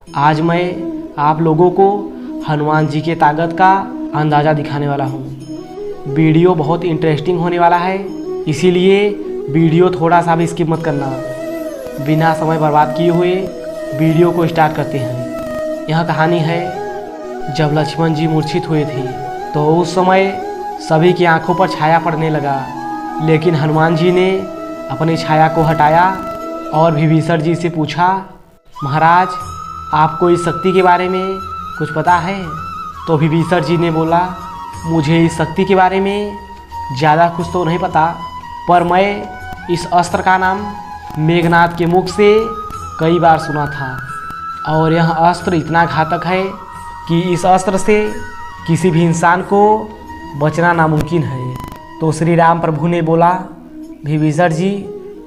आज मैं आप लोगों को हनुमान जी के ताकत का अंदाज़ा दिखाने वाला हूँ। वीडियो बहुत इंटरेस्टिंग होने वाला है, इसीलिए वीडियो थोड़ा सा भी स्किप मत करना। बिना समय बर्बाद किए हुए वीडियो को स्टार्ट करते हैं। यह कहानी है, जब लक्ष्मण जी मूर्छित हुए थे तो उस समय सभी की आंखों पर छाया पड़ने लगा, लेकिन हनुमान जी ने अपनी छाया को हटाया और विभीषण जी से पूछा, महाराज आपको इस शक्ति के बारे में कुछ पता है? तो विभीषण जी ने बोला, मुझे इस शक्ति के बारे में ज़्यादा कुछ तो नहीं पता, पर मैं इस अस्त्र का नाम मेघनाद के मुख से कई बार सुना था और यह अस्त्र इतना घातक है कि इस अस्त्र से किसी भी इंसान को बचना नामुमकिन है। तो श्री राम प्रभु ने बोला, विभीषण जी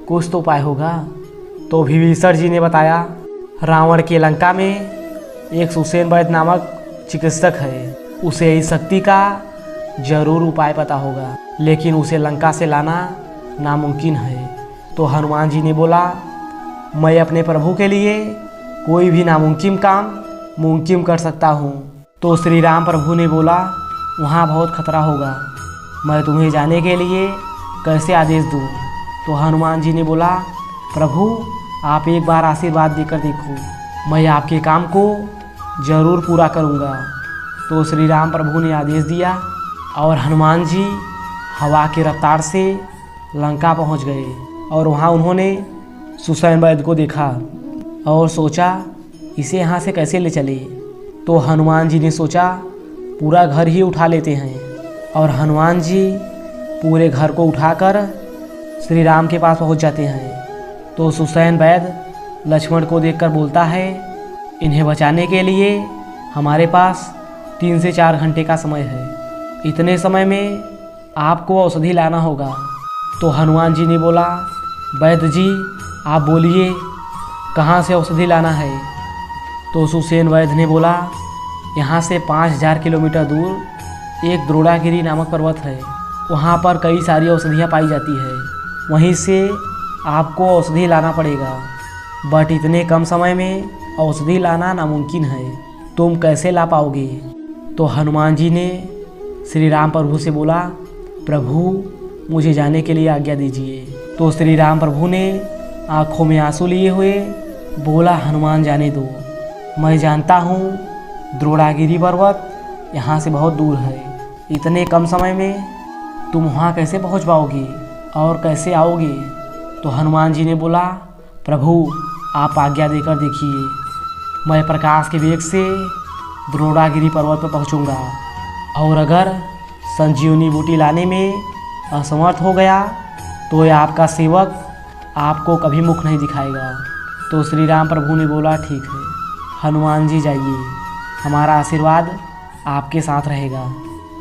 कुछ तो उपाय होगा। तो विभीषण जी ने बताया, रावण के लंका में एक सुसेन वैद्य नामक चिकित्सक है, उसे इस शक्ति का जरूर उपाय पता होगा, लेकिन उसे लंका से लाना नामुमकिन है। तो हनुमान जी ने बोला, मैं अपने प्रभु के लिए कोई भी नामुमकिन काम मुमकिन कर सकता हूँ। तो श्री राम प्रभु ने बोला, वहाँ बहुत खतरा होगा, मैं तुम्हें जाने के लिए कैसे आदेश दूँ? तो हनुमान जी ने बोला, प्रभु आप एक बार आशीर्वाद देकर देखो, मैं आपके काम को जरूर पूरा करूँगा। तो श्री राम प्रभु ने आदेश दिया और हनुमान जी हवा की रफ्तार से लंका पहुँच गए और वहाँ उन्होंने सुसेन वैद्य को देखा और सोचा, इसे यहाँ से कैसे ले चले। तो हनुमान जी ने सोचा, पूरा घर ही उठा लेते हैं, और हनुमान जी पूरे घर को उठाकर श्री राम के पास पहुँच जाते हैं। तो सुसेन वैद्य लक्ष्मण को देखकर बोलता है, इन्हें बचाने के लिए हमारे पास 3 से 4 घंटे का समय है, इतने समय में आपको औषधि लाना होगा। तो हनुमान जी ने बोला, वैद्य जी आप बोलिए कहाँ से औषधि लाना है? तो सुसेन वैद्य ने बोला, यहाँ से 5000 किलोमीटर दूर एक द्रोणागिरी नामक पर्वत है, वहाँ पर कई सारी औषधियाँ पाई जाती है, वहीं से आपको औषधि लाना पड़ेगा, बट इतने कम समय में औषधि लाना नामुमकिन है, तुम कैसे ला पाओगे? तो हनुमान जी ने श्री राम प्रभु से बोला, प्रभु मुझे जाने के लिए आज्ञा दीजिए। तो श्री राम प्रभु ने आँखों में आंसू लिए हुए बोला, हनुमान जाने दो, मैं जानता हूँ द्रोणागिरी पर्वत यहाँ से बहुत दूर है, इतने कम समय में तुम वहाँ कैसे पहुँच पाओगे और कैसे आओगे? तो हनुमान जी ने बोला, प्रभु आप आज्ञा देकर देखिए, मैं प्रकाश के वेग से द्रोणागिरी पर्वत पर पहुँचूँगा, और अगर संजीवनी बूटी लाने में असमर्थ हो गया तो यह आपका सेवक आपको कभी मुख नहीं दिखाएगा। तो श्री राम प्रभु ने बोला, ठीक है हनुमान जी जाइए, हमारा आशीर्वाद आपके साथ रहेगा।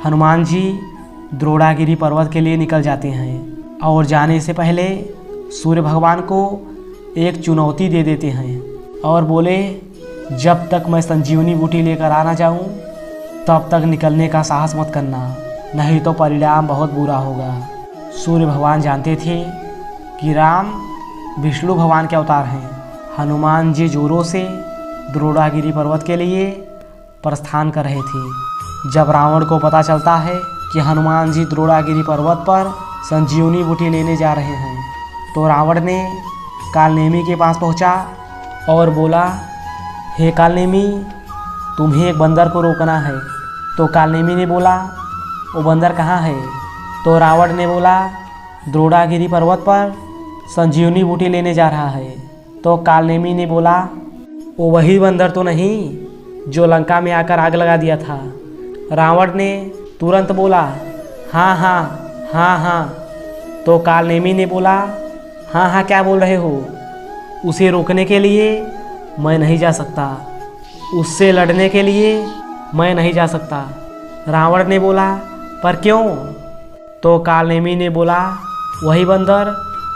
हनुमान जी द्रोणागिरी पर्वत के लिए निकल जाते हैं और जाने से पहले सूर्य भगवान को एक चुनौती दे देते हैं और बोले, जब तक मैं संजीवनी बूटी लेकर आना चाहूँ तब तक निकलने का साहस मत करना, नहीं तो परिणाम बहुत बुरा होगा। सूर्य भगवान जानते थे कि राम विष्णु भगवान के अवतार हैं। हनुमान जी जोरों से द्रोणागिरी पर्वत के लिए प्रस्थान कर रहे थे। जब रावण को पता चलता है कि हनुमान जी द्रोणागिरी पर्वत पर संजीवनी बूटी लेने जा रहे हैं, तो रावण ने कालनेमी के पास पहुंचा और बोला, हे कालनेमी तुम्हें एक बंदर को रोकना है। तो कालनेमी ने बोला, वो बंदर कहाँ है? तो रावण ने बोला, द्रोणागिरी पर्वत पर संजीवनी बूटी लेने जा रहा है। तो कालनेमी ने बोला, वो वही बंदर तो नहीं जो लंका में आकर आग लगा दिया था? रावण ने तुरंत बोला, हाँ हाँ हाँ हाँ। तो कालनेमी ने बोला, हाँ हाँ क्या बोल रहे हो? उसे रोकने के लिए मैं नहीं जा सकता, उससे लड़ने के लिए मैं नहीं जा सकता। रावण ने बोला, पर क्यों? तो कालनेमी ने बोला, वही बंदर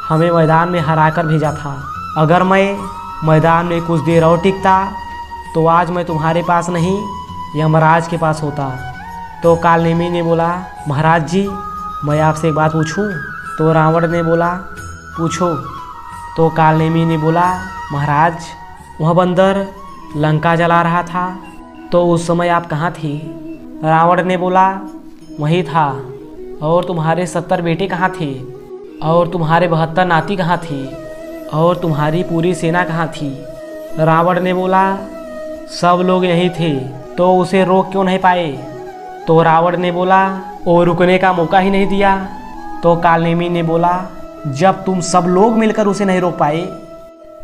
हमें मैदान में हराकर भेजा था, अगर मैं मैदान में कुछ देर और टिकता तो आज मैं तुम्हारे पास नहीं यमराज के पास होता। तो कालनेमी ने बोला, महाराज जी मैं आपसे एक बात पूछूं? तो रावण ने बोला, पूछो। तो कालनेमी ने बोला, महाराज वह बंदर लंका जला रहा था तो उस समय आप कहाँ थी? रावण ने बोला, वहीं था। और तुम्हारे 70 बेटे कहाँ थे? और तुम्हारे 72 नाती कहाँ थी? और तुम्हारी पूरी सेना कहाँ थी? रावण ने बोला, सब लोग यही थे। तो उसे रोक क्यों नहीं पाए? तो रावण ने बोला, वो रुकने का मौका ही नहीं दिया। तो कालनेमी ने बोला, जब तुम सब लोग मिलकर उसे नहीं रोक पाए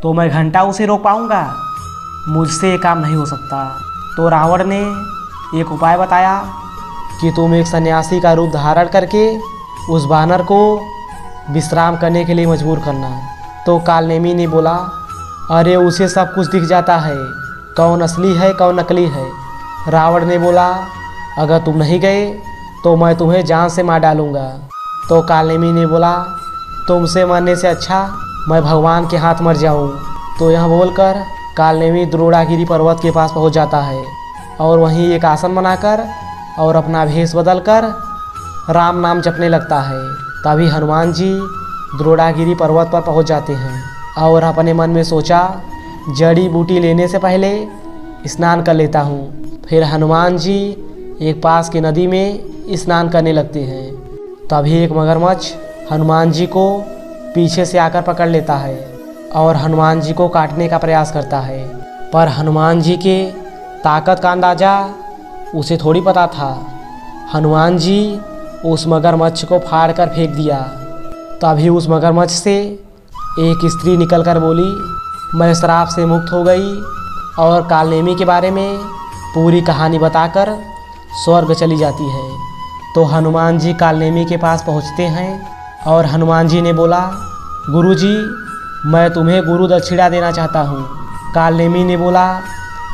तो मैं घंटा उसे रोक पाऊंगा? मुझसे ये काम नहीं हो सकता। तो रावण ने एक उपाय बताया कि तुम एक सन्यासी का रूप धारण करके उस बानर को विश्राम करने के लिए मजबूर करना। तो कालनेमी ने बोला, अरे उसे सब कुछ दिख जाता है, कौन असली है कौन नकली है। रावण ने बोला, अगर तुम नहीं गए तो मैं तुम्हें जान से मार डालूंगा। तो कालनेमी ने बोला, तुमसे मरने से अच्छा मैं भगवान के हाथ मर जाऊं। तो यह बोलकर कालनेमी द्रोणागिरी पर्वत के पास पहुंच जाता है और वहीं एक आसन बनाकर और अपना भेष बदलकर राम नाम जपने लगता है। तभी हनुमान जी द्रोणागिरी पर्वत पर पहुंच जाते हैं और अपने मन में सोचा, जड़ी बूटी लेने से पहले स्नान कर लेता हूँ। फिर हनुमान जी एक पास की नदी में स्नान करने लगते हैं। तभी एक मगरमच्छ हनुमान जी को पीछे से आकर पकड़ लेता है और हनुमान जी को काटने का प्रयास करता है। पर हनुमान जी के ताकत का अंदाज़ा उसे थोड़ी पता था। हनुमान जी उस मगरमच्छ को फाड़ कर फेंक दिया। तभी उस मगरमच्छ से एक स्त्री निकलकर बोली, मैं श्राप से मुक्त हो गई, और कालनेमी के बारे में पूरी कहानी बताकर स्वर्ग चली जाती है। तो हनुमान जी कालनेमी के पास पहुंचते हैं और हनुमान जी ने बोला, गुरुजी, मैं तुम्हें गुरु दक्षिणा देना चाहता हूँ। कालनेमी ने बोला,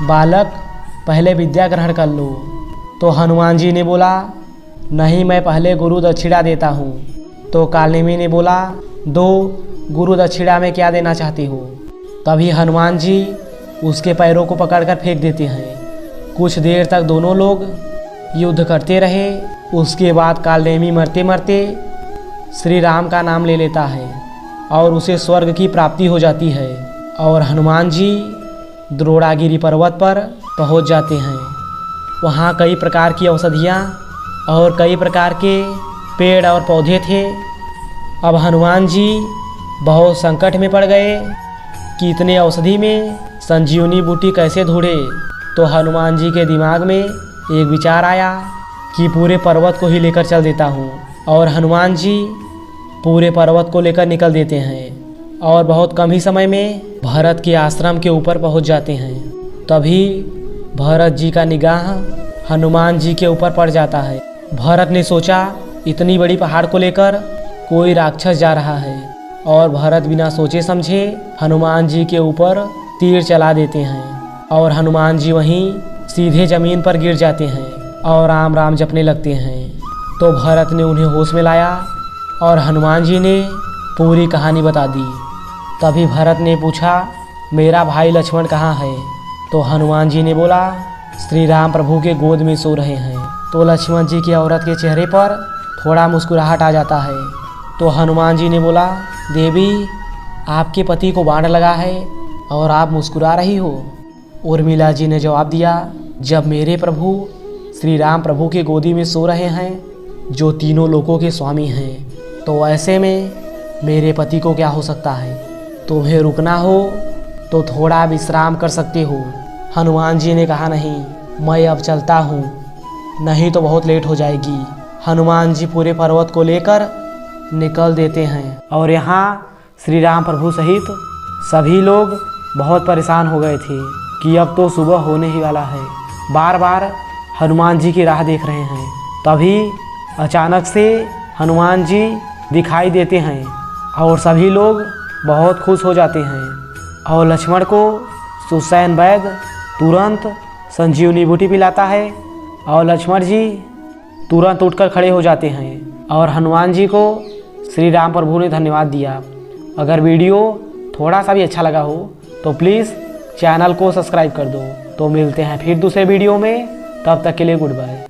बालक, पहले विद्या ग्रहण कर लो। तो हनुमान जी ने बोला, नहीं, मैं पहले गुरु दक्षिणा देता हूँ। तो कालनेमी ने बोला, दो, गुरु दक्षिणा में क्या देना चाहती हो? तभी हनुमान जी उसके पैरों को पकड़कर फेंक देते हैं। कुछ देर तक दोनों लोग युद्ध करते रहे। उसके बाद कालनेमी मरते मरते श्री राम का नाम ले लेता है और उसे स्वर्ग की प्राप्ति हो जाती है। और हनुमान जी द्रोणागिरी पर्वत पर पहुंच जाते हैं। वहाँ कई प्रकार की औषधियाँ और कई प्रकार के पेड़ और पौधे थे। अब हनुमान जी बहुत संकट में पड़ गए कि इतने औषधि में संजीवनी बूटी कैसे ढूंढे। तो हनुमान जी के दिमाग में एक विचार आया कि पूरे पर्वत को ही लेकर चल देता हूँ। और हनुमान जी पूरे पर्वत को लेकर निकल देते हैं और बहुत कम ही समय में भरत के आश्रम के ऊपर पहुँच जाते हैं। तभी भरत जी का निगाह हनुमान जी के ऊपर पड़ जाता है। भरत ने सोचा, इतनी बड़ी पहाड़ को लेकर कोई राक्षस जा रहा है, और भरत बिना सोचे समझे हनुमान जी के ऊपर तीर चला देते हैं और हनुमान जी वहीं सीधे ज़मीन पर गिर जाते हैं और राम राम जपने लगते हैं। तो भरत ने उन्हें होश में लाया और हनुमान जी ने पूरी कहानी बता दी। तभी भरत ने पूछा, मेरा भाई लक्ष्मण कहाँ है? तो हनुमान जी ने बोला, श्री राम प्रभु के गोद में सो रहे हैं। तो लक्ष्मण जी की औरत के चेहरे पर थोड़ा मुस्कुराहट आ जाता है। तो हनुमान जी ने बोला, देवी, आपके पति को बाण लगा है और आप मुस्कुरा रही हो? उर्मिला जी ने जवाब दिया, जब मेरे प्रभु श्री राम प्रभु के गोदी में सो रहे हैं, जो तीनों लोकों के स्वामी हैं, तो ऐसे में मेरे पति को क्या हो सकता है? तुम्हें रुकना हो तो थोड़ा विश्राम कर सकते हो। हनुमान जी ने कहा, नहीं, मैं अब चलता हूँ, नहीं तो बहुत लेट हो जाएगी। हनुमान जी पूरे पर्वत को लेकर निकल देते हैं और यहाँ श्री राम प्रभु सहित सभी लोग बहुत परेशान हो गए थे कि अब तो सुबह होने ही वाला है। बार बार हनुमान जी की राह देख रहे हैं। तभी अचानक से हनुमान जी दिखाई देते हैं और सभी लोग बहुत खुश हो जाते हैं और लक्ष्मण को सुसैन वैद्य तुरंत संजीवनी बूटी पिलाता है और लक्ष्मण जी तुरंत उठकर खड़े हो जाते हैं और हनुमान जी को श्री राम प्रभु ने धन्यवाद दिया। अगर वीडियो थोड़ा सा भी अच्छा लगा हो तो प्लीज़ चैनल को सब्सक्राइब कर दो। तो मिलते हैं फिर दूसरे वीडियो में, तब तक के लिए गुड बाय।